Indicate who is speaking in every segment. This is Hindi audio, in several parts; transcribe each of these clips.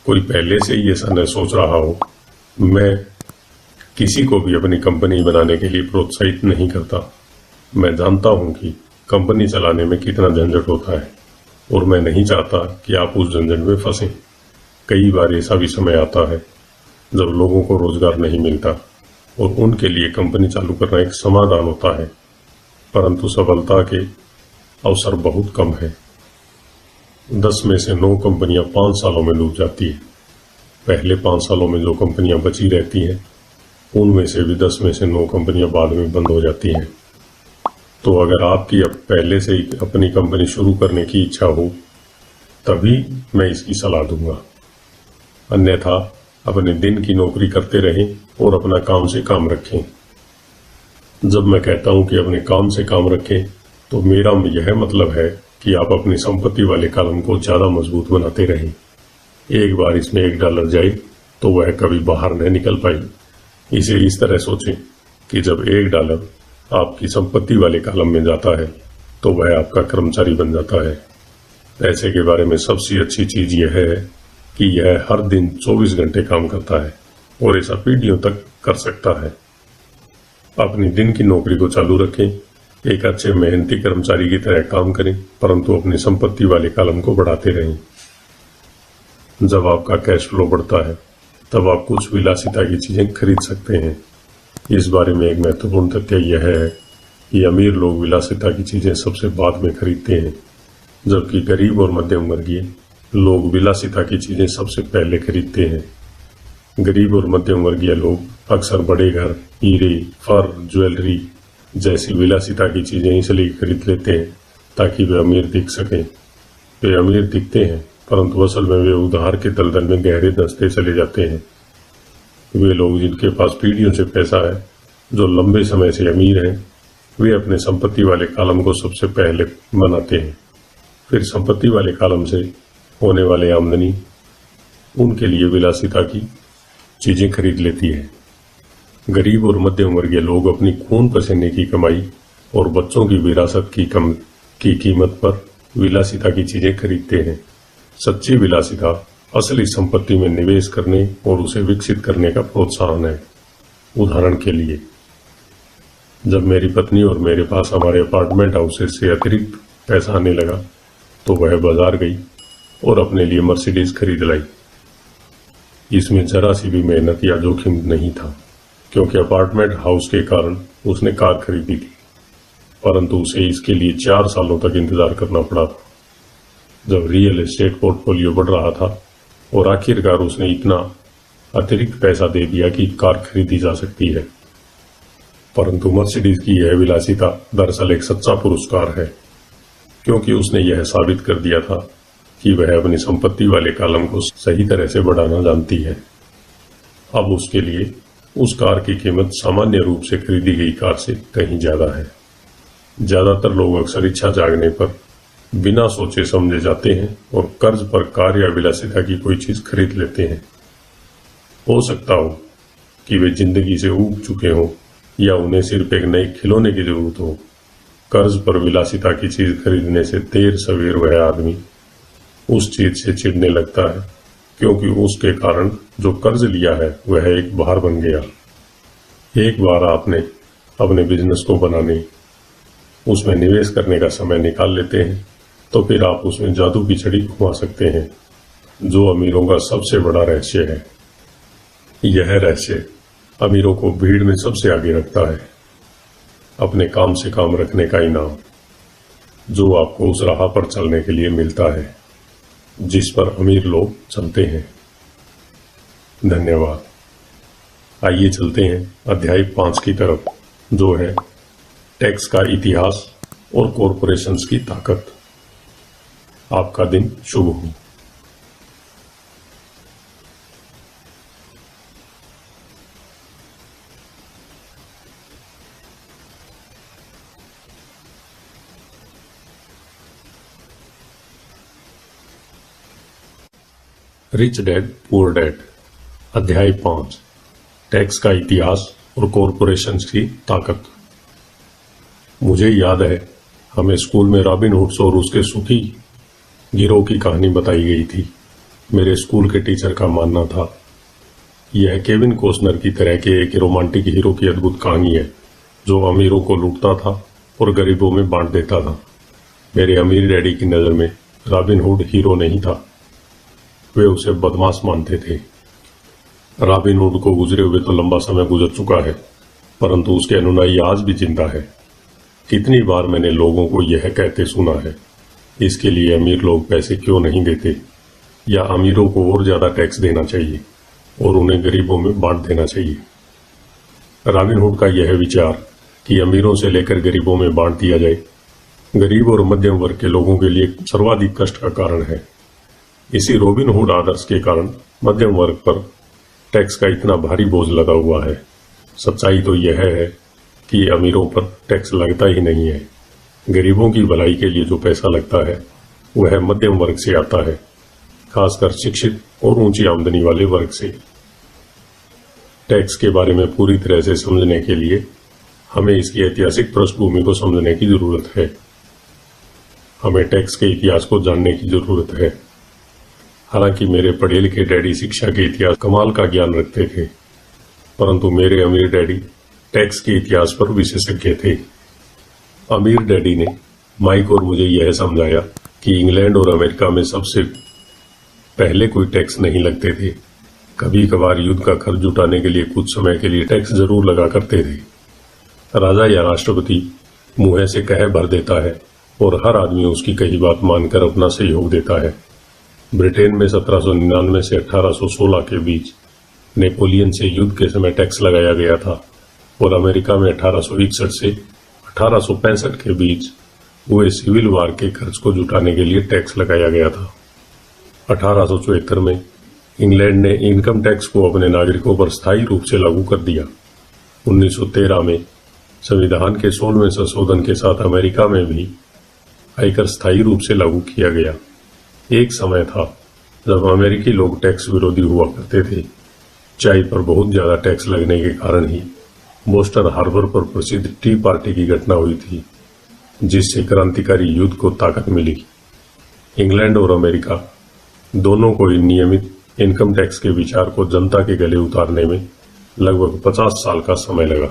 Speaker 1: कोई पहले से ही ऐसा न सोच रहा हो। मैं किसी को भी अपनी कंपनी बनाने के लिए प्रोत्साहित नहीं करता। मैं जानता हूं कि कंपनी चलाने में कितना झंझट होता है और मैं नहीं चाहता कि आप उस झंझट में फंसें। कई बार ऐसा भी समय आता है जब लोगों को रोजगार नहीं मिलता और उनके लिए कंपनी चालू करना एक समाधान होता है, परंतु सफलता के अवसर बहुत कम है। 10 में से 9 कंपनियां 5 सालों में डूब जाती है। पहले 5 सालों में जो कंपनियां बची रहती हैं उनमें से भी 10 में से 9 कंपनियां बाद में बंद हो जाती हैं। तो अगर आपकी अब पहले से ही अपनी कंपनी शुरू करने की इच्छा हो तभी मैं इसकी सलाह दूंगा, अन्यथा अपने दिन की नौकरी करते रहें और अपना काम से काम रखें। जब मैं कहता हूं कि अपने काम से काम रखें तो मेरा यह मतलब है कि आप अपनी संपत्ति वाले कॉलम को ज्यादा मजबूत बनाते रहें। एक बार इसमें $1 जाए तो वह कभी बाहर न निकल पाए। इसे इस तरह सोचें कि जब $1 आपकी संपत्ति वाले कॉलम में जाता है तो वह आपका कर्मचारी बन जाता है। पैसे के बारे में सबसे अच्छी चीज यह है कि यह हर दिन 24 घंटे काम करता है और ऐसा पीढ़ियों तक कर सकता है। अपनी दिन की नौकरी को चालू रखें, एक अच्छे मेहनती कर्मचारी की तरह काम करें, परंतु अपनी संपत्ति वाले कॉलम को बढ़ाते रहें। जब आपका कैश फ्लो बढ़ता है तब आप कुछ विलासिता की चीजें खरीद सकते हैं। इस बारे में एक महत्वपूर्ण तथ्य यह है कि अमीर लोग विलासिता की चीजें सबसे बाद में खरीदते हैं, जबकि गरीब और मध्यम वर्गीय लोग विलासिता की चीजें सबसे पहले खरीदते हैं। गरीब और मध्यम वर्गीय लोग अक्सर बड़े घर, हीरे, फर, ज्वेलरी जैसी विलासिता की चीजें इसलिए खरीद लेते हैं ताकि वे अमीर दिख सकें। वे अमीर दिखते हैं परंतु असल में वे उधार के दलदल में गहरे धंसते चले जाते हैं। वे लोग जिनके पास पीढ़ियों से पैसा है, जो लंबे समय से अमीर हैं, वे अपने संपत्ति वाले कॉलम को सबसे पहले बनाते हैं। फिर संपत्ति वाले कॉलम से होने वाले आमदनी उनके लिए विलासिता की चीजें खरीद लेती है। गरीब और मध्यम वर्गीय लोग अपनी खून पसीने की कमाई और बच्चों की विरासत की कीमत पर विलासिता की चीजें खरीदते हैं। सच्ची विलासिता असली संपत्ति में निवेश करने और उसे विकसित करने का प्रोत्साहन है। उदाहरण के लिए, जब मेरी पत्नी और मेरे पास हमारे अपार्टमेंट हाउसेस से अतिरिक्त पैसा आने लगा तो वह बाजार गई और अपने लिए मर्सिडीज खरीद लाई। इसमें जरा सी भी मेहनत या जोखिम नहीं था, क्योंकि अपार्टमेंट हाउस के कारण उसने कार खरीदी थी, परंतु उसे इसके लिए 4 सालों तक इंतजार करना पड़ा था। जब रियल एस्टेट पोर्टफोलियो बढ़ रहा था और आखिरकार उसने इतना अतिरिक्त पैसा दे दिया कि कार खरीदी जा सकती है। परंतु मर्सिडीज की यह विलासिता दरअसल एक सच्चा पुरस्कार है, क्योंकि उसने यह साबित कर दिया था कि वह अपनी संपत्ति वाले कॉलम को सही तरह से बढ़ाना जानती है। अब उसके लिए उस कार की कीमत सामान्य रूप से खरीदी गई कार से कहीं ज्यादा है। ज्यादातर लोग अक्सर इच्छा जागने पर बिना सोचे समझे जाते हैं और कर्ज पर कार या विलासिता की कोई चीज खरीद लेते हैं। हो सकता हो कि वे जिंदगी से ऊब चुके हों या उन्हें सिर्फ एक नए खिलौने की जरूरत हो। कर्ज पर विलासिता की चीज खरीदने से देर सवेर वह आदमी उस चीज से चिढ़ने लगता है, क्योंकि उसके कारण जो कर्ज लिया है वह एक भार बन गया। एक बार आपने अपने बिजनेस को बनाने, उसमें निवेश करने का समय निकाल लेते हैं तो फिर आप उसमें जादू की छड़ी घुमा सकते हैं, जो अमीरों का सबसे बड़ा रहस्य है। यह रहस्य अमीरों को भीड़ में सबसे आगे रखता है। अपने काम से काम रखने का इनाम, जो आपको उस राह पर चलने के लिए मिलता है जिस पर अमीर लोग चलते हैं। धन्यवाद। आइए चलते हैं अध्याय 5 की तरफ, जो है टैक्स का इतिहास और कॉरपोरेशंस की ताकत। आपका दिन शुभ हो। रिच डैड पुअर डैड, अध्याय 5, टैक्स का इतिहास और कॉरपोरेशंस की ताकत। मुझे याद है हमें स्कूल में रॉबिन हुड्स और उसके सुखी गिरोह की कहानी बताई गई थी। मेरे स्कूल के टीचर का मानना था यह केविन कोस्नर की तरह के एक रोमांटिक हीरो की अद्भुत कहानी है जो अमीरों को लूटता था और गरीबों में बांट देता था। मेरे अमीर डैडी की नज़र में रॉबिन हुड हीरो नहीं था, वे उसे बदमाश मानते थे। रॉबिन हुड को गुजरे हुए तो लंबा समय गुजर चुका है, परंतु उसके अनुयायी आज भी जिंदा है। कितनी बार मैंने लोगों को यह कहते सुना है, इसके लिए अमीर लोग पैसे क्यों नहीं देते, या अमीरों को और ज्यादा टैक्स देना चाहिए और उन्हें गरीबों में बांट देना चाहिए। रॉबिन हुड का यह विचार कि अमीरों से लेकर गरीबों में बांट दिया जाए, गरीब और मध्यम वर्ग के लोगों के लिए सर्वाधिक कष्ट का कारण है। इसी रॉबिन हुड आदर्श के कारण मध्यम वर्ग पर टैक्स का इतना भारी बोझ लगा हुआ है। सच्चाई तो यह है कि अमीरों पर टैक्स लगता ही नहीं है। गरीबों की भलाई के लिए जो पैसा लगता है वह मध्यम वर्ग से आता है, खासकर शिक्षित और ऊंची आमदनी वाले वर्ग से। टैक्स के बारे में पूरी तरह से समझने के लिए हमें इसकी ऐतिहासिक पृष्ठभूमि को समझने की जरूरत है। हमें टैक्स के इतिहास को जानने की जरूरत है। हालांकि मेरे पढ़े लिखे डैडी शिक्षा के इतिहास कमाल का ज्ञान रखते थे, परंतु मेरे अमीर डैडी टैक्स के इतिहास पर विशेषज्ञ थे। अमीर डैडी ने माइक और मुझे यह समझाया कि इंग्लैंड और अमेरिका में सबसे पहले कोई टैक्स नहीं लगते थे। कभी कभार युद्ध का खर्च जुटाने के लिए कुछ समय के लिए टैक्स जरूर लगा करते थे। राजा या राष्ट्रपति मुंह से कह भर देता है और हर आदमी उसकी कही बात मानकर अपना सहयोग देता है। ब्रिटेन में 1799 से 1816 के बीच नेपोलियन से युद्ध के समय टैक्स लगाया गया था और अमेरिका में 1861 से 1865 के बीच हुए सिविल वार के खर्च को जुटाने के लिए टैक्स लगाया गया था। 1874 में इंग्लैंड ने इनकम टैक्स को अपने नागरिकों पर स्थायी रूप से लागू कर दिया। 1913 में संविधान के 16वें संशोधन के साथ अमेरिका में भी आयकर स्थायी रूप से लागू किया गया। एक समय था जब अमेरिकी लोग टैक्स विरोधी हुआ करते थे। चाय पर बहुत ज्यादा टैक्स लगने के कारण ही बोस्टन हार्बर पर प्रसिद्ध टी पार्टी की घटना हुई थी, जिससे क्रांतिकारी युद्ध को ताकत मिली। इंग्लैंड और अमेरिका दोनों को नियमित इनकम टैक्स के विचार को जनता के गले उतारने में लगभग 50 साल का समय लगा।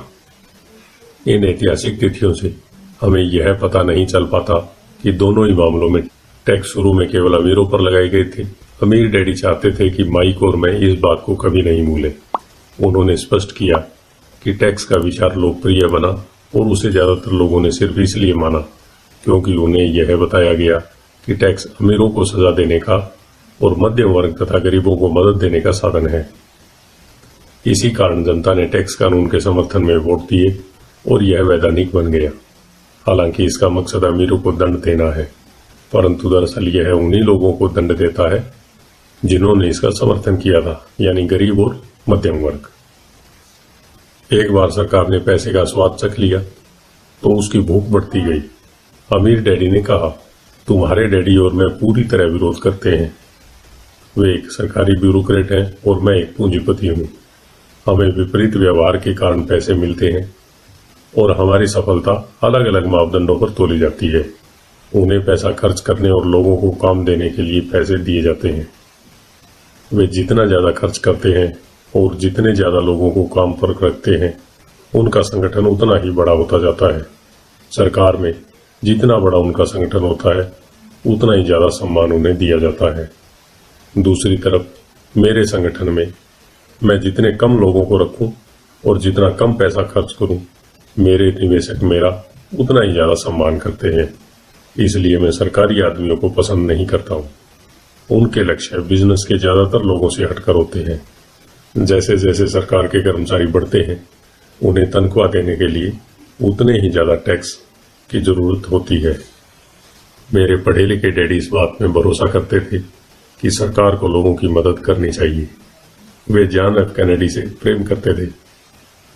Speaker 1: इन ऐतिहासिक तिथियों से हमें यह पता नहीं चल पाता कि दोनों ही मामलों में टैक्स शुरू में केवल अमीरों पर लगाए गए थे। अमीर डैडी चाहते थे कि माइक और मैं इस बात को कभी नहीं भूलें। उन्होंने स्पष्ट किया कि टैक्स का विचार लोकप्रिय बना और उसे ज्यादातर लोगों ने सिर्फ इसलिए माना क्योंकि उन्हें यह बताया गया कि टैक्स अमीरों को सजा देने का और मध्यम वर्ग तथा गरीबों को मदद देने का साधन है। इसी कारण जनता ने टैक्स कानून के समर्थन में वोट दिए और यह वैधानिक बन गया। हालांकि इसका मकसद अमीरों को दंड देना है, परंतु दरअसल यह उन्हीं लोगों को दंड देता है जिन्होंने इसका समर्थन किया था, यानी गरीब और मध्यम वर्ग। एक बार सरकार ने पैसे का स्वाद चख लिया तो उसकी भूख बढ़ती गई। अमीर डैडी ने कहा, तुम्हारे डैडी और मैं पूरी तरह विरोध करते हैं। वे एक सरकारी ब्यूरोक्रेट हैं और मैं एक पूंजीपति हूं। हमें विपरीत व्यवहार के कारण पैसे मिलते हैं और हमारी सफलता अलग अलग मापदंडों पर तोली जाती है। उन्हें पैसा खर्च करने और लोगों को काम देने के लिए पैसे दिए जाते हैं। वे जितना ज्यादा खर्च करते हैं और जितने ज्यादा लोगों को काम पर रखते हैं, उनका संगठन उतना ही बड़ा होता जाता है। सरकार में जितना बड़ा उनका संगठन होता है, उतना ही ज्यादा सम्मान उन्हें दिया जाता है। दूसरी तरफ मेरे संगठन में मैं जितने कम लोगों को रखूं और जितना कम पैसा खर्च करूं, मेरे निवेशक मेरा उतना ही ज्यादा सम्मान करते हैं। इसलिए मैं सरकारी आदमियों को पसंद नहीं करता हूं। उनके लक्ष्य बिजनेस के ज्यादातर लोगों से हटकर होते हैं। जैसे जैसे सरकार के कर्मचारी बढ़ते हैं, उन्हें तनख्वाह देने के लिए उतने ही ज्यादा टैक्स की जरूरत होती है। मेरे पढ़े लिखे डैडी इस बात में भरोसा करते थे कि सरकार को लोगों की मदद करनी चाहिए। वे जॉन एफ कैनेडी से प्रेम करते थे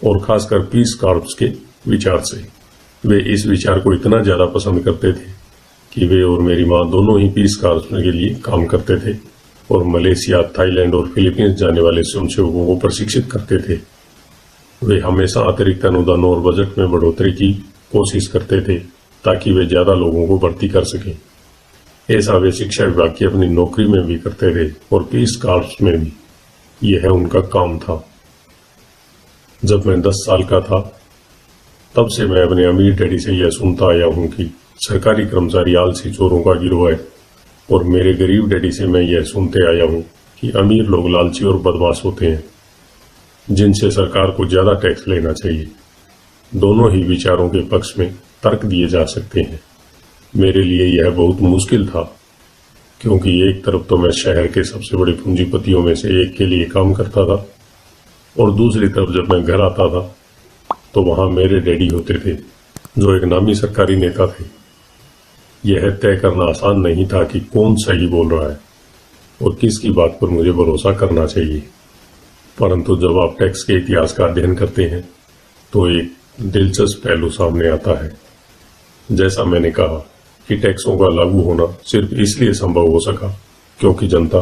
Speaker 1: और खासकर पीस कॉर्प्स के विचार से। वे इस विचार को इतना ज्यादा पसंद करते थे कि वे और मेरी माँ दोनों ही पीस कॉर्प्स के लिए काम करते थे और मलेशिया, थाईलैंड और फिलीपींस जाने वाले स्वयंसेवकों को प्रशिक्षित करते थे। वे हमेशा अतिरिक्त अनुदान और बजट में बढ़ोतरी की कोशिश करते थे ताकि वे ज्यादा लोगों को भर्ती कर सकें। ऐसा वे शिक्षा विभाग की अपनी नौकरी में भी करते थे और पीस कार्प्स में भी। यह उनका काम था। जब मैं 10 साल का था तब से मैं अपने अमीर डैडी से यह सुनता आया हूं कि सरकारी कर्मचारी आलसी चोरों का गिरोह है, और मेरे गरीब डैडी से मैं यह सुनते आया हूं कि अमीर लोग लालची और बदमाश होते हैं जिनसे सरकार को ज्यादा टैक्स लेना चाहिए। दोनों ही विचारों के पक्ष में तर्क दिए जा सकते हैं। मेरे लिए यह बहुत मुश्किल था, क्योंकि एक तरफ तो मैं शहर के सबसे बड़े पूंजीपतियों में से एक के लिए काम करता था, और दूसरी तरफ जब मैं घर आता था तो वहां मेरे डैडी होते थे जो एक नामी सरकारी नेता थे। यह तय करना आसान नहीं था कि कौन सही बोल रहा है और किसकी बात पर मुझे भरोसा करना चाहिए। परंतु जब आप टैक्स के इतिहास का अध्ययन करते हैं तो एक दिलचस्प पहलू सामने आता है। जैसा मैंने कहा कि टैक्सों का लागू होना सिर्फ इसलिए संभव हो सका क्योंकि जनता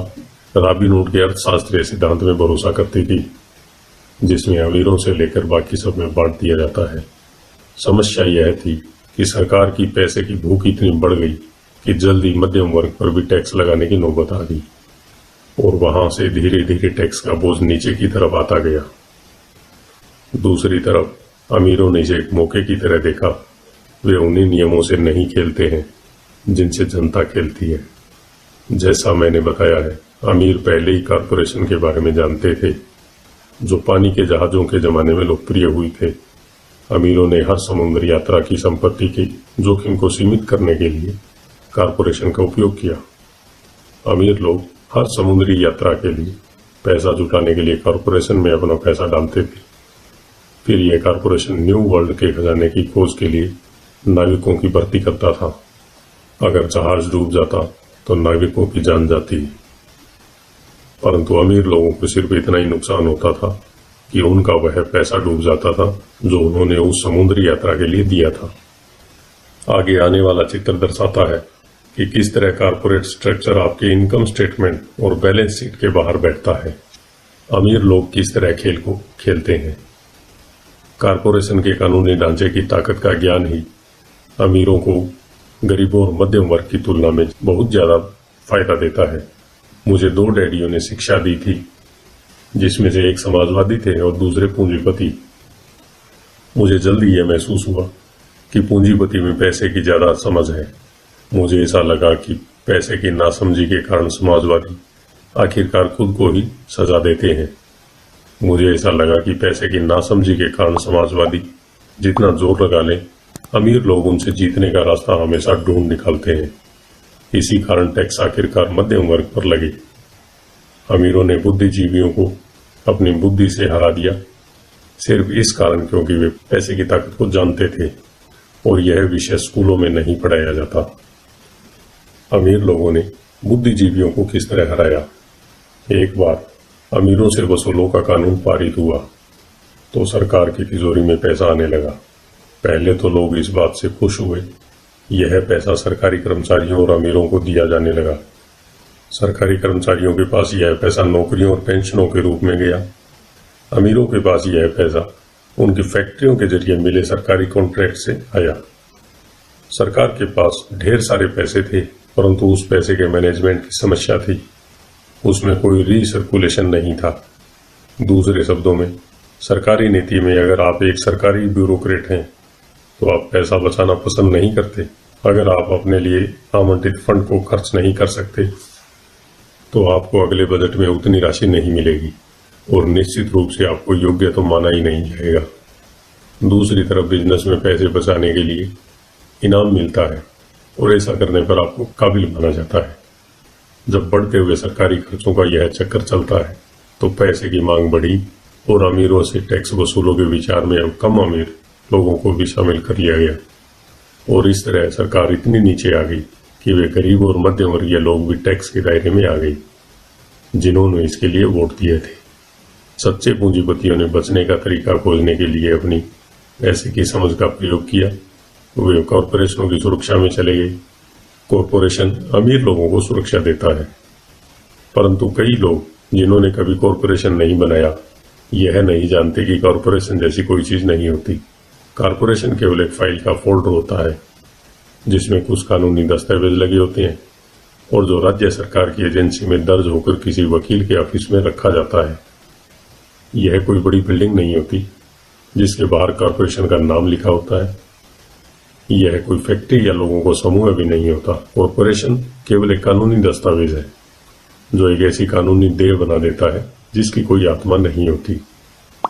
Speaker 1: रॉबिनहुड के अर्थशास्त्रीय सिद्धांत में भरोसा करती थी, जिसमें अमीरों से लेकर बाकी सब में बांट दिया जाता है। समस्या यह थी कि सरकार की पैसे की भूख इतनी बढ़ गई कि जल्दी मध्यम वर्ग पर भी टैक्स लगाने की नौबत आ गई, और वहां से धीरे धीरे टैक्स का बोझ नीचे की तरफ आता गया। दूसरी तरफ अमीरों ने इसे एक मौके की तरह देखा। वे उन्हीं नियमों से नहीं खेलते हैं जिनसे जनता खेलती है। जैसा मैंने बताया है, अमीर पहले ही कारपोरेशन के बारे में जानते थे, जो पानी के जहाजों के जमाने में लोकप्रिय हुई थे। अमीरों ने हर समुद्र यात्रा की संपत्ति के जोखिम को सीमित करने के लिए कारपोरेशन का उपयोग किया। अमीर लोग हर समुद्री यात्रा के लिए पैसा जुटाने के लिए कारपोरेशन में अपना पैसा डालते थे। फिर यह कारपोरेशन न्यू वर्ल्ड के खजाने की खोज के लिए नाविकों की भर्ती करता था। अगर जहाज डूब जाता तो नाविकों की जान जाती, परंतु अमीर लोगों को सिर्फ इतना ही नुकसान होता था कि उनका वह पैसा डूब जाता था जो उन्होंने उस समुद्री यात्रा के लिए दिया था। आगे आने वाला चित्र दर्शाता है कि किस तरह कारपोरेट स्ट्रक्चर आपके इनकम स्टेटमेंट और बैलेंस शीट के बाहर बैठता है। अमीर लोग किस तरह खेल को खेलते हैं। कारपोरेशन के कानूनी ढांचे की ताकत का ज्ञान ही अमीरों को गरीबों और मध्यम वर्ग की तुलना में बहुत ज्यादा फायदा देता है। मुझे 2 डैडियों ने शिक्षा दी थी, जिसमें से एक समाजवादी थे और दूसरे पूंजीपति। मुझे जल्दी यह महसूस हुआ कि पूंजीपति में पैसे की ज्यादा समझ है। मुझे ऐसा लगा कि पैसे की नासमझी के कारण समाजवादी आखिरकार खुद को ही सजा देते हैं। मुझे ऐसा लगा कि पैसे की नासमझी के कारण समाजवादी जितना जोर लगा लें, अमीर लोग उनसे जीतने का रास्ता हमेशा ढूंढ निकालते हैं। इसी कारण टैक्स आखिरकार मध्यम वर्ग पर लगे। अमीरों ने बुद्धिजीवियों को अपनी बुद्धि से हरा दिया, सिर्फ इस कारण क्योंकि वे पैसे की ताकत को जानते थे, और यह विषय स्कूलों में नहीं पढ़ाया जाता। अमीर लोगों ने बुद्धिजीवियों को किस तरह हराया। एक बार अमीरों से वसूलों का कानून पारित हुआ तो सरकार की तिजोरी में पैसा आने लगा। पहले तो लोग इस बात से खुश हुए। यह पैसा सरकारी कर्मचारियों और अमीरों को दिया जाने लगा। सरकारी कर्मचारियों के पास यह पैसा नौकरियों और पेंशनों के रूप में गया। अमीरों के पास यह पैसा उनकी फैक्ट्रियों के जरिए मिले सरकारी कॉन्ट्रैक्ट से आया। सरकार के पास ढेर सारे पैसे थे, परंतु उस पैसे के मैनेजमेंट की समस्या थी। उसमें कोई रीसर्कुलेशन नहीं था। दूसरे शब्दों में, सरकारी नीति में अगर आप एक सरकारी ब्यूरोक्रेट हैं तो आप पैसा बचाना पसंद नहीं करते। अगर आप अपने लिए आवंटित फंड को खर्च नहीं कर सकते तो आपको अगले बजट में उतनी राशि नहीं मिलेगी, और निश्चित रूप से आपको योग्य तो माना ही नहीं जाएगा। दूसरी तरफ बिजनेस में पैसे बचाने के लिए इनाम मिलता है, और ऐसा करने पर आपको काबिल माना जाता है। जब बढ़ते हुए सरकारी खर्चों का यह चक्कर चलता है तो पैसे की मांग बढ़ी, और अमीरों से टैक्स वसूलों के विचार में अब कम अमीर लोगों को भी शामिल कर लिया गया, और इस तरह सरकार इतनी नीचे आ गई कि वे गरीब और मध्यम वर्गीय लोग भी टैक्स के दायरे में आ गई, जिन्होंने इसके लिए वोट दिए थे। सच्चे पूंजीपतियों ने बचने का तरीका खोजने के लिए अपनी पैसे की समझ का प्रयोग किया। वे कॉरपोरेशनों की सुरक्षा में चले गए। कॉरपोरेशन अमीर लोगों को सुरक्षा देता है, परंतु कई लोग जिन्होंने कभी कॉरपोरेशन नहीं बनाया यह नहीं जानते कि कॉरपोरेशन जैसी कोई चीज नहीं होती। कॉरपोरेशन केवल एक फाइल का फोल्डर होता है जिसमें कुछ कानूनी दस्तावेज लगे होते हैं और जो राज्य सरकार की एजेंसी में दर्ज होकर किसी वकील के ऑफिस में रखा जाता है। यह कोई बड़ी बिल्डिंग नहीं होती जिसके बाहर कॉरपोरेशन का नाम लिखा होता है। यह कोई फैक्ट्री या लोगों को समूह भी नहीं होता। कॉरपोरेशन केवल एक कानूनी दस्तावेज है जो एक ऐसी कानूनी देह बना देता है जिसकी कोई आत्मा नहीं होती।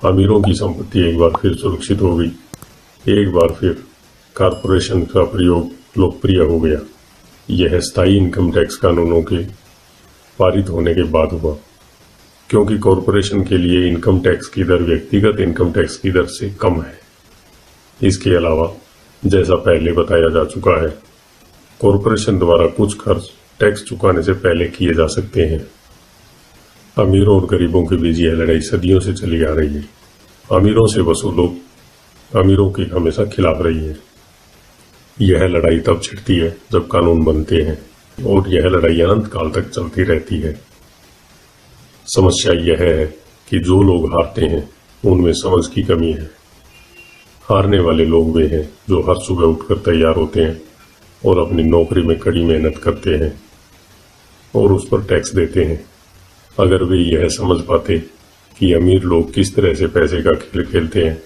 Speaker 1: अमीरों की संपत्ति एक बार फिर सुरक्षित हो गई। एक बार फिर कॉरपोरेशन का प्रयोग लोकप्रिय हो गया। यह स्थायी इनकम टैक्स कानूनों के पारित होने के बाद हुआ, क्योंकि कॉरपोरेशन के लिए इनकम टैक्स की दर व्यक्तिगत इनकम टैक्स की दर से कम है। इसके अलावा जैसा पहले बताया जा चुका है, कॉरपोरेशन द्वारा कुछ खर्च टैक्स चुकाने से पहले किए जा सकते हैं। अमीरों और गरीबों के बीच यह लड़ाई सदियों से चली आ रही है। अमीरों से वसूलों अमीरों की हमेशा खिलाफ रही है। यह लड़ाई तब छिड़ती है जब कानून बनते हैं और यह लड़ाई अनंत काल तक चलती रहती है। समस्या यह है कि जो लोग हारते हैं उनमें समझ की कमी है। हारने वाले लोग वे हैं जो हर सुबह उठकर तैयार होते हैं और अपनी नौकरी में कड़ी मेहनत करते हैं और उस पर टैक्स देते हैं। अगर वे यह समझ पाते कि अमीर लोग किस तरह से पैसे का खेल खेलते हैं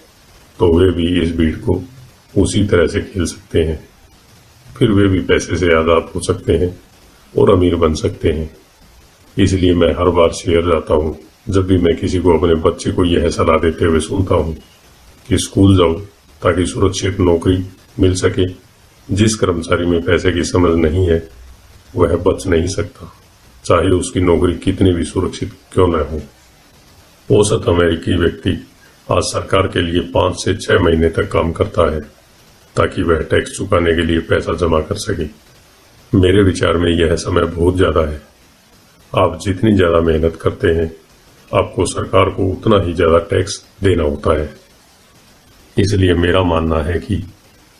Speaker 1: तो वे भी इस भीड़ को उसी तरह से खेल सकते हैं। फिर वे भी पैसे से आजाद हो सकते हैं और अमीर बन सकते हैं। इसलिए मैं हर बार शहर जाता हूँ जब भी मैं किसी को अपने बच्चे को यह सलाह देते हुए सुनता हूँ कि स्कूल जाओ ताकि सुरक्षित नौकरी मिल सके। जिस कर्मचारी में पैसे की समझ नहीं है वह बच नहीं सकता, चाहे उसकी नौकरी कितनी भी सुरक्षित क्यों न हो। औसत अमेरिकी व्यक्ति आज सरकार के लिए 5 से 6 महीने तक काम करता है ताकि वह टैक्स चुकाने के लिए पैसा जमा कर सके। मेरे विचार में यह समय बहुत ज्यादा है। आप जितनी ज्यादा मेहनत करते हैं आपको सरकार को उतना ही ज्यादा टैक्स देना होता है। इसलिए मेरा मानना है कि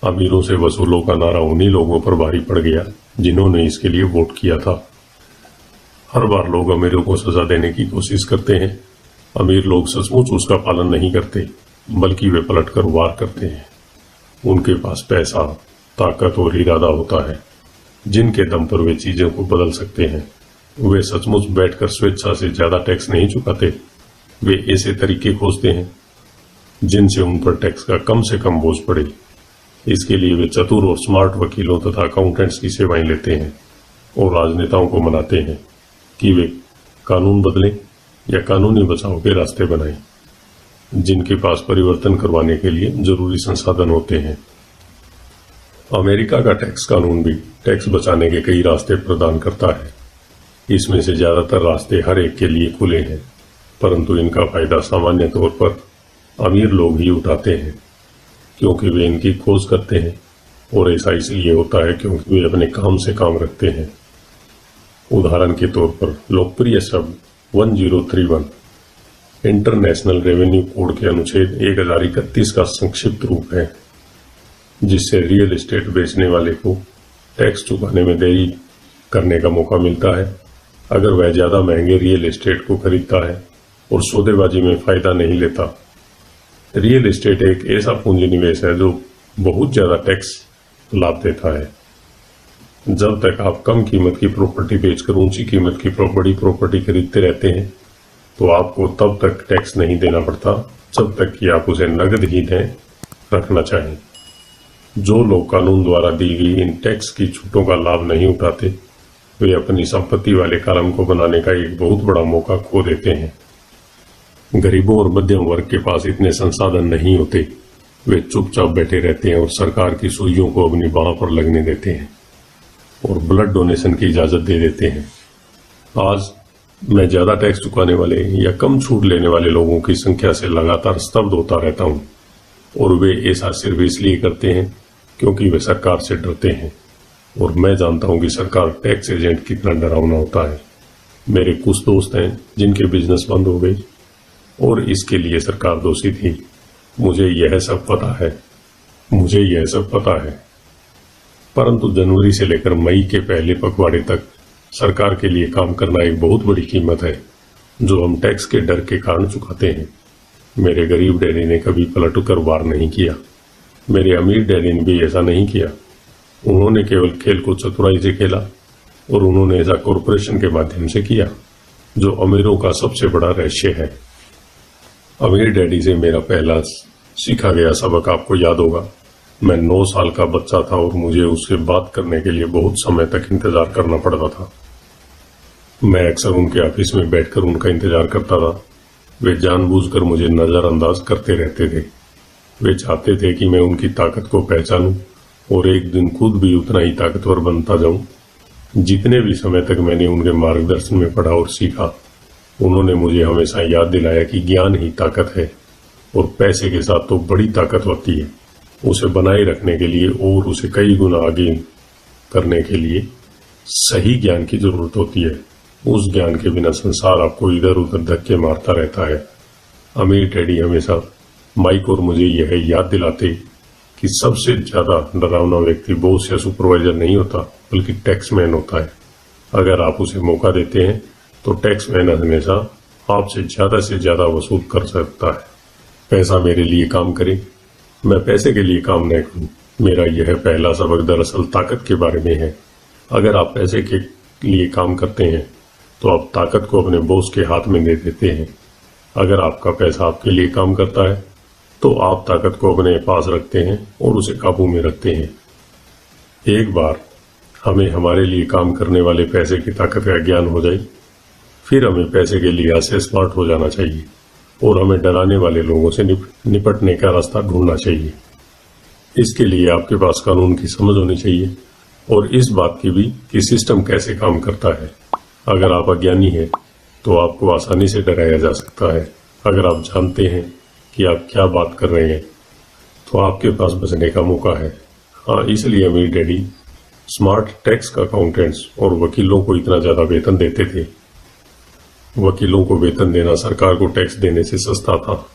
Speaker 1: अमीरों से वसूलों का नारा उन्हीं लोगों पर भारी पड़ गया जिन्होंने इसके लिए वोट किया था। हर बार लोग अमीरों को सजा देने की कोशिश करते हैं। अमीर लोग सचमुच उसका पालन नहीं करते, बल्कि वे पलटकर वार करते हैं। उनके पास पैसा, ताकत और इरादा होता है जिनके दम पर वे चीजों को बदल सकते हैं। वे सचमुच बैठकर स्वेच्छा से ज्यादा टैक्स नहीं चुकाते। वे ऐसे तरीके खोजते हैं जिनसे उन पर टैक्स का कम से कम बोझ पड़े। इसके लिए वे चतुर और स्मार्ट वकीलों तथा अकाउंटेंट्स की सेवाएं लेते हैं और राजनेताओं को मनाते हैं कि वे कानून बदलें या कानूनी बचाव के रास्ते बनाएं, जिनके पास परिवर्तन करवाने के लिए जरूरी संसाधन होते हैं। अमेरिका का टैक्स कानून भी टैक्स बचाने के कई रास्ते प्रदान करता है। इसमें से ज्यादातर रास्ते हर एक के लिए खुले हैं, परंतु इनका फायदा सामान्य तौर पर अमीर लोग ही उठाते हैं क्योंकि वे इनकी खोज करते हैं, और ऐसा इसलिए होता है क्योंकि वे अपने काम से काम रखते हैं। उदाहरण के तौर पर लोकप्रिय शब्द 1031 इंटरनेशनल रेवेन्यू कोड के अनुच्छेद 1031 का संक्षिप्त रूप है, जिससे रियल एस्टेट बेचने वाले को टैक्स चुकाने में देरी करने का मौका मिलता है अगर वह ज्यादा महंगे रियल एस्टेट को खरीदता है और सौदेबाजी में फायदा नहीं लेता। रियल एस्टेट एक ऐसा पूंजी निवेश है जो बहुत ज्यादा टैक्स लाभ देता है। जब तक आप कम कीमत की प्रॉपर्टी बेचकर ऊंची कीमत की बड़ी प्रॉपर्टी खरीदते रहते हैं तो आपको तब तक टैक्स नहीं देना पड़ता जब तक कि आप उसे नगद ही दें रखना चाहें। जो लोग कानून द्वारा दी गई इन टैक्स की छूटों का लाभ नहीं उठाते वे अपनी संपत्ति वाले कॉलम को बनाने का एक बहुत बड़ा मौका खो देते हैं। गरीबों और मध्यम वर्ग के पास इतने संसाधन नहीं होते। वे चुपचाप बैठे रहते हैं और सरकार की सुइयों को अपनी बाह पर लगने देते हैं और ब्लड डोनेशन की इजाजत दे देते हैं। आज मैं ज्यादा टैक्स चुकाने वाले या कम छूट लेने वाले लोगों की संख्या से लगातार स्तब्ध होता रहता हूं, और वे ऐसा सिर्फ इसलिए करते हैं क्योंकि वे सरकार से डरते हैं। और मैं जानता हूं कि सरकार टैक्स एजेंट कितना डरावना होता है। मेरे कुछ दोस्त हैं जिनके बिजनेस बंद हो गए और इसके लिए सरकार दोषी थी। मुझे यह सब पता है, परंतु जनवरी से लेकर मई के पहले पखवाड़े तक सरकार के लिए काम करना एक बहुत बड़ी कीमत है जो हम टैक्स के डर के कारण चुकाते हैं। मेरे गरीब डैडी ने कभी पलटकर वार नहीं किया। मेरे अमीर डैडी ने भी ऐसा नहीं किया। उन्होंने केवल खेल को चतुराई से खेला और उन्होंने ऐसा कॉरपोरेशन के माध्यम से किया, जो अमीरों का सबसे बड़ा रहस्य है। अमीर डैडी से मेरा पहला सीखा गया सबक आपको याद होगा। मैं 9 साल का बच्चा था और मुझे उससे बात करने के लिए बहुत समय तक इंतजार करना पड़ता था। मैं अक्सर उनके ऑफिस में बैठकर उनका इंतजार करता था। वे जानबूझकर मुझे नजरअंदाज करते रहते थे। वे चाहते थे कि मैं उनकी ताकत को पहचानूं और एक दिन खुद भी उतना ही ताकतवर बनता जाऊं। जितने भी समय तक मैंने उनके मार्गदर्शन में पढ़ा और सीखा, उन्होंने मुझे हमेशा याद दिलाया कि ज्ञान ही ताकत है और पैसे के साथ तो बड़ी ताकत होती है। उसे बनाए रखने के लिए और उसे कई गुना आगे करने के लिए सही ज्ञान की जरूरत होती है। उस ज्ञान के बिना संसार आपको इधर उधर धक्के मारता रहता है। अमीर डैडी हमेशा माइक और मुझे यह याद दिलाते कि सबसे ज्यादा डरावना व्यक्ति बॉस या सुपरवाइजर नहीं होता, बल्कि टैक्समैन होता है। अगर आप उसे मौका देते हैं तो टैक्समैन हमेशा आपसे से ज्यादा वसूल कर सकता है। पैसा मेरे लिए काम करे, मैं पैसे के लिए काम न करूं। मेरा यह पहला सबक दरअसल ताकत के बारे में है। अगर आप पैसे के लिए काम करते हैं तो आप ताकत को अपने बॉस के हाथ में दे देते हैं। अगर आपका पैसा आपके लिए काम करता है तो आप ताकत को अपने पास रखते हैं और उसे काबू में रखते हैं। एक बार हमें हमारे लिए काम करने वाले पैसे की ताकत का ज्ञान हो जाए, फिर हमें पैसे के लिहाज से स्मार्ट हो जाना चाहिए और हमें डराने वाले लोगों से निपटने का रास्ता ढूंढना चाहिए। इसके लिए आपके पास कानून की समझ होनी चाहिए और इस बात की भी कि सिस्टम कैसे काम करता है। अगर आप अज्ञानी हैं तो आपको आसानी से डराया जा सकता है। अगर आप जानते हैं कि आप क्या बात कर रहे हैं तो आपके पास बचने का मौका है। हाँ, इसलिए अमीर डैडी स्मार्ट टैक्स अकाउंटेंट्स और वकीलों को इतना ज्यादा वेतन देते थे। वकीलों को वेतन देना सरकार को टैक्स देने से सस्ता था।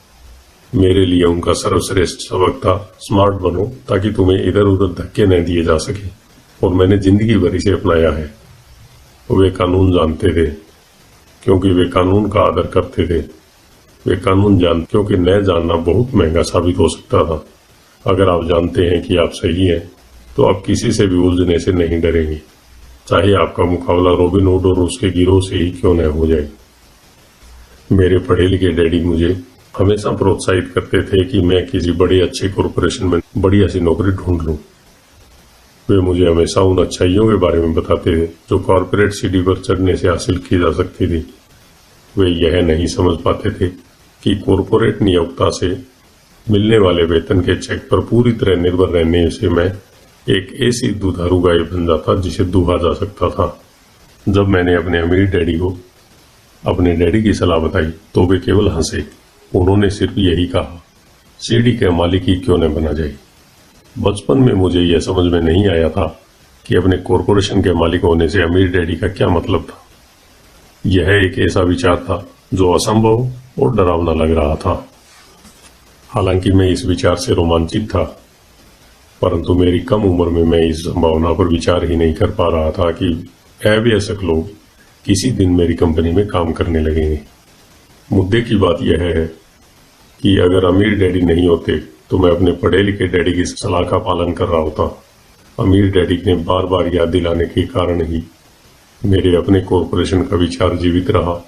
Speaker 1: मेरे लिए उनका सर्वश्रेष्ठ सबक था, स्मार्ट बनो ताकि तुम्हें इधर उधर धक्के न दिए जा सके, और मैंने जिंदगी भर इसे अपनाया है। वे कानून जानते थे क्योंकि वे कानून का आदर करते थे। वे कानून क्योंकि न जानना बहुत महंगा साबित हो सकता था। अगर आप जानते हैं कि आप सही हैं तो आप किसी से भी उलझने से नहीं डरेंगे, चाहे आपका मुकाबला रॉबिन हुड और उसके गिरोह से ही क्यों न हो जाए। मेरे पढ़े लिखे डैडी मुझे हमेशा प्रोत्साहित करते थे कि मैं किसी बड़े अच्छे कॉरपोरेशन में बढ़िया सी नौकरी ढूंढ लूं। वे मुझे हमेशा उन अच्छाइयों के बारे में बताते थे जो कॉरपोरेट सीढ़ी पर चढ़ने से हासिल की जा सकती थी। वे यह नहीं समझ पाते थे कि कॉरपोरेट नियोक्ता से मिलने वाले वेतन के चेक पर पूरी तरह निर्भर रहने से मैं एक ऐसी दुधारू गाय बन जाता जिसे दूहा जा सकता था। जब मैंने अपने अमीर डैडी को अपने डैडी की सलाह बताई तो वे केवल हंसे। उन्होंने सिर्फ यही कहा, सीढ़ी के मालिक ही क्यों न बना जाए। बचपन में मुझे यह समझ में नहीं आया था कि अपने कॉरपोरेशन के मालिक होने से अमीर डैडी का क्या मतलब था। यह एक ऐसा विचार था जो असंभव और डरावना लग रहा था। हालांकि मैं इस विचार से रोमांचित था, परंतु मेरी कम उम्र में मैं इस संभावना पर विचार ही नहीं कर पा रहा था कि अवयस्क लोग किसी दिन मेरी कंपनी में काम करने लगेंगे। मुद्दे की बात यह है कि अगर अमीर डैडी नहीं होते तो मैं अपने पढ़े लिखे डैडी की सलाह का पालन कर रहा होता। अमीर डैडी ने बार बार याद दिलाने के कारण ही मेरे अपने कॉरपोरेशन का विचार जीवित रहा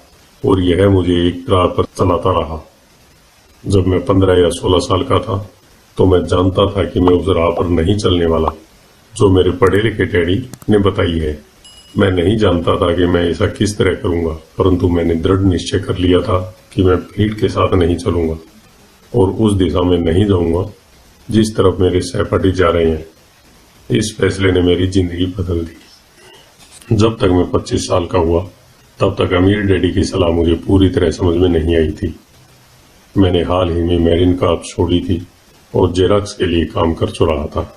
Speaker 1: और यह मुझे एक राह पर चलाता रहा। जब मैं 15 या 16 साल का था तो मैं जानता था कि मैं उस राह पर नहीं चलने वाला जो मेरे पढ़े लिखे डैडी ने बताई है। मैं नहीं जानता था कि मैं ऐसा किस तरह करूंगा, परंतु मैंने दृढ़ निश्चय कर लिया था कि मैं भीड़ के साथ नहीं चलूंगा और उस दिशा में नहीं जाऊंगा जिस तरफ मेरे सहपाठी जा रहे हैं। इस फैसले ने मेरी जिंदगी बदल दी। जब तक मैं 25 साल का हुआ तब तक अमीर डैडी की सलाह मुझे पूरी तरह समझ में नहीं आई थी। मैंने हाल ही में मैरिन कार छोड़ी थी और जेरॉक्स के लिए काम कर रहा था।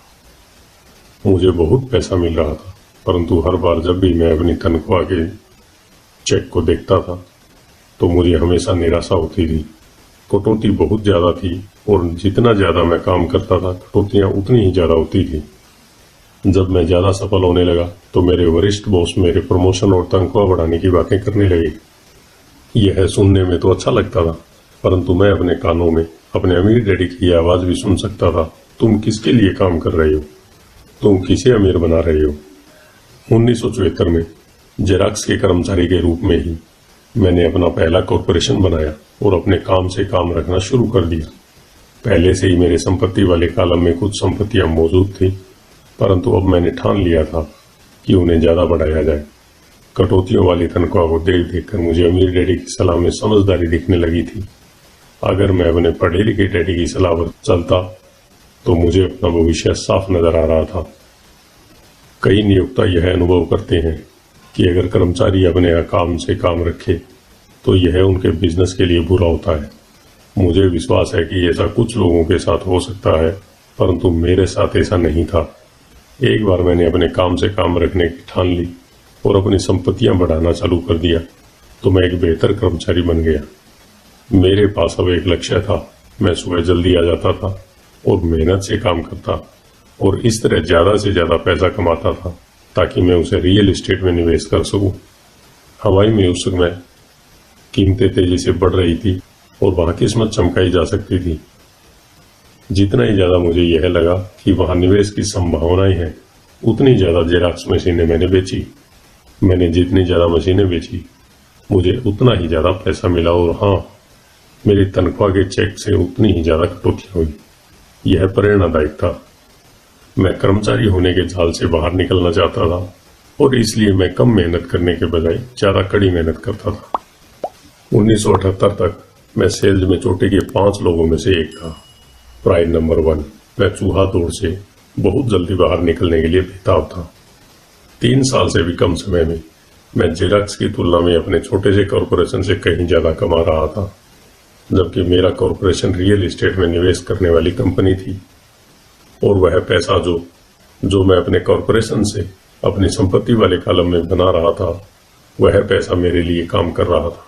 Speaker 1: मुझे बहुत पैसा मिल रहा था, परंतु हर बार जब भी मैं अपनी तनख्वाह के चेक को देखता था तो मुझे हमेशा निराशा होती थी। कटौती बहुत ज्यादा थी और जितना ज्यादा मैं काम करता था कटौतियां उतनी ही ज्यादा होती थी। जब मैं ज्यादा सफल होने लगा तो मेरे वरिष्ठ बॉस मेरे प्रमोशन और तनख्वाह बढ़ाने की बातें करने लगे। यह सुनने में तो अच्छा लगता था, परंतु मैं अपने कानों में अपने अमीर डैडी की आवाज भी सुन सकता था। तुम किसके लिए काम कर रहे हो? तुम किसे अमीर बना रहे हो? 1974 में जेरॉक्स के कर्मचारी के रूप में ही मैंने अपना पहला कॉरपोरेशन बनाया और अपने काम से काम रखना शुरू कर दिया। पहले से ही मेरे संपत्ति वाले कॉलम में कुछ संपत्तियां मौजूद थी, परंतु अब मैंने ठान लिया था कि उन्हें ज्यादा बढ़ाया जाए। कटौतियों वाली तनख्वाह को देख देखकर मुझे अमीर डैडी की सलाह में समझदारी दिखने लगी थी। अगर मैं अपने पढ़े लिखे डैडी की सलाह पर चलता तो मुझे अपना भविष्य साफ नजर आ रहा था। कई नियोक्ता यह अनुभव करते हैं कि अगर कर्मचारी अपने काम से काम रखे तो यह उनके बिजनेस के लिए बुरा होता है। मुझे विश्वास है कि ऐसा कुछ लोगों के साथ हो सकता है, परंतु मेरे साथ ऐसा नहीं था। एक बार मैंने अपने काम से काम रखने की ठान ली और अपनी संपत्तियां बढ़ाना चालू कर दिया तो मैं एक बेहतर कर्मचारी बन गया। मेरे पास अब एक लक्ष्य था। मैं सुबह जल्दी आ जाता था और मेहनत से काम करता और इस तरह ज्यादा से ज्यादा पैसा कमाता था ताकि मैं उसे रियल एस्टेट में निवेश कर सकूं। हवाई में उस समय कीमतें तेजी से बढ़ रही थी और वहां किस्मत चमकाई जा सकती थी। जितना ही ज्यादा मुझे यह लगा कि वहां निवेश की संभावनाएं हैं, उतनी ज्यादा जेरॉक्स मशीनें मैंने बेची। मैंने जितनी ज्यादा मशीनें बेची, मुझे उतना ही ज्यादा पैसा मिला और हाँ, मेरी तनख्वाह के चेक से उतनी ही ज्यादा कटौती हुई। यह प्रेरणादायक था। मैं कर्मचारी होने के जाल से बाहर निकलना चाहता था और इसलिए मैं कम मेहनत करने के बजाय ज्यादा कड़ी मेहनत करता था। 1978 तक मैं सेल्स में चोटी के 5 लोगों में से एक था। Pride number 1। मैं चूहा दौड़ से बहुत जल्दी बाहर निकलने के लिए बेताब था। 3 साल से भी कम समय में मैं जेरॉक्स की तुलना में अपने छोटे से कॉरपोरेशन से कहीं ज्यादा कमा रहा था, जबकि मेरा कॉरपोरेशन रियल एस्टेट में निवेश करने वाली कंपनी थी और वह पैसा जो मैं अपने कॉरपोरेशन से अपनी संपत्ति वाले कॉलम में बना रहा था, वह पैसा मेरे लिए काम कर रहा था।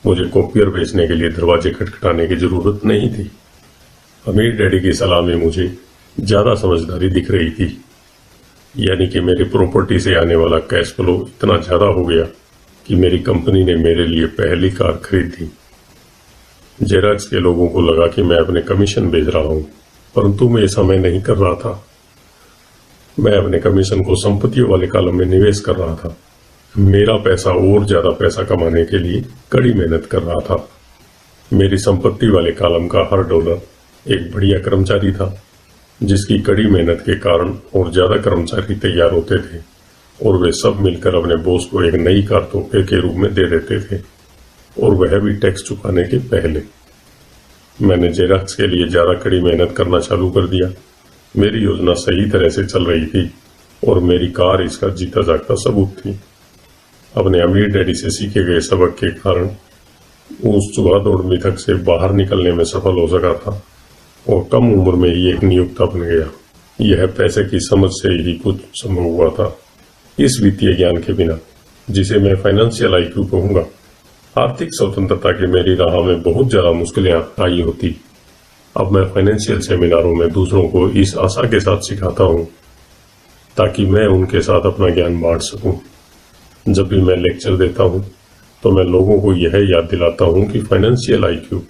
Speaker 1: मुझे कॉपियर बेचने के लिए दरवाजे खटखटाने की जरूरत नहीं थी। अमीर डैडी की सलाह में मुझे ज्यादा समझदारी दिख रही थी, यानी कि मेरी प्रॉपर्टी से आने वाला कैश फ्लो इतना ज्यादा हो गया कि मेरी कंपनी ने मेरे लिए पहली कार खरीद दी। जेरॉक्स के लोगों को लगा कि मैं अपने कमीशन बेच रहा हूं, परंतु मैं ऐसा मैं नहीं कर रहा था। मैं अपने कमीशन को संपत्तियों वाले कॉलम में निवेश कर रहा था। मेरा पैसा और ज्यादा पैसा कमाने के लिए कड़ी मेहनत कर रहा था। मेरी संपत्ति वाले कॉलम का हर डॉलर एक बढ़िया कर्मचारी था, जिसकी कड़ी मेहनत के कारण और ज्यादा कर्मचारी तैयार होते थे और वे सब मिलकर अपने बॉस को एक नई कार तोहफे के रूप में दे देते थे, और वह भी टैक्स चुकाने के पहले। मैंने जेरॉक्स के लिए ज्यादा कड़ी मेहनत करना चालू कर दिया। मेरी योजना सही तरह से चल रही थी और मेरी कार इसका जीता जागता सबूत थी। अपने अमीर डैडी से सीखे गए सबक के कारण उस चूहा दौड़ मिथक से बाहर निकलने में सफल हो सका था और कम उम्र में ही एक नियोक्ता बन गया। यह पैसे की समझ से ही कुछ संभव हुआ था। इस वित्तीय ज्ञान के बिना, जिसे मैं फाइनेंशियल आईक्यू कहूंगा, आर्थिक स्वतंत्रता की मेरी राह में बहुत ज्यादा मुश्किलें आई होती। अब मैं फाइनेंशियल सेमिनारों में दूसरों को इस आशा के साथ सिखाता हूं ताकि मैं उनके साथ अपना ज्ञान बांट सकूं। जब भी मैं लेक्चर देता हूं तो मैं लोगों को यह याद दिलाता हूं कि फाइनेंशियल आईक्यू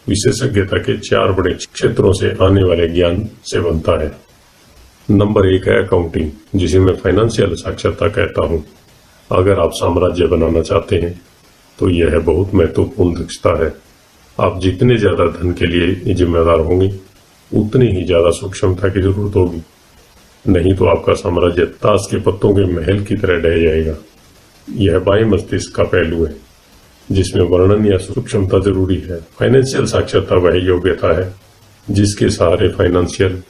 Speaker 1: विशेषज्ञता के 4 बड़े क्षेत्रों से आने वाले ज्ञान से बनता है। नंबर 1 है अकाउंटिंग, जिसे मैं फाइनेंशियल साक्षरता कहता हूं। अगर आप साम्राज्य बनाना चाहते हैं तो यह बहुत महत्वपूर्ण दक्षता है। आप जितने ज्यादा धन के लिए जिम्मेदार होंगे, उतनी ही ज्यादा सूक्ष्मता की जरूरत होगी, नहीं तो आपका साम्राज्य ताश के पत्तों के महल की तरह ढह जाएगा। यह बाएं मस्तिष्क का पहलू है जिसमें वर्णन या सूक्ष्मता जरूरी है। फाइनेंशियल साक्षरता वह योग्यता है जिसके सहारे फाइनेंशियल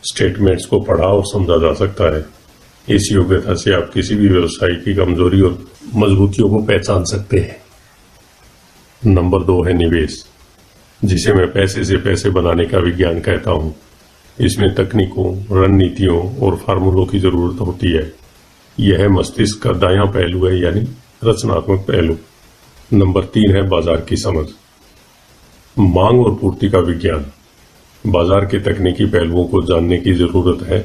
Speaker 1: स्टेटमेंट्स को पढ़ा और समझा जा सकता है। इस योग्यता से आप किसी भी व्यवसाय की कमजोरी और मजबूतियों को पहचान सकते हैं। नंबर 2 है निवेश, जिसे मैं पैसे से पैसे बनाने का विज्ञान कहता हूं। इसमें तकनीकों, रणनीतियों और फार्मूलों की जरूरत होती है। यह मस्तिष्क का दायां पहलू है, यानी रचनात्मक पहलू। नंबर 3 है बाजार की समझ, मांग और पूर्ति का विज्ञान। बाजार के तकनीकी पहलुओं को जानने की जरूरत है,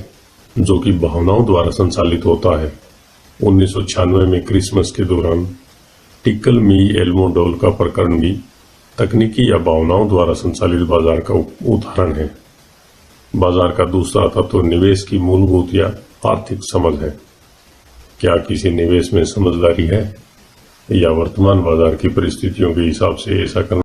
Speaker 1: जो कि भावनाओं द्वारा संचालित होता है। 1996 में क्रिसमस के दौरान टिकल मी एल्मो डॉल का प्रकरण भी तकनीकी या भावनाओं द्वारा संचालित बाजार का उदाहरण है। बाजार का दूसरा तत्व निवेश की मूलभूत या आर्थिक समझ है। क्या किसी निवेश में समझदारी है या वर्तमान बाजार की परिस्थितियों के हिसाब से ऐसा करना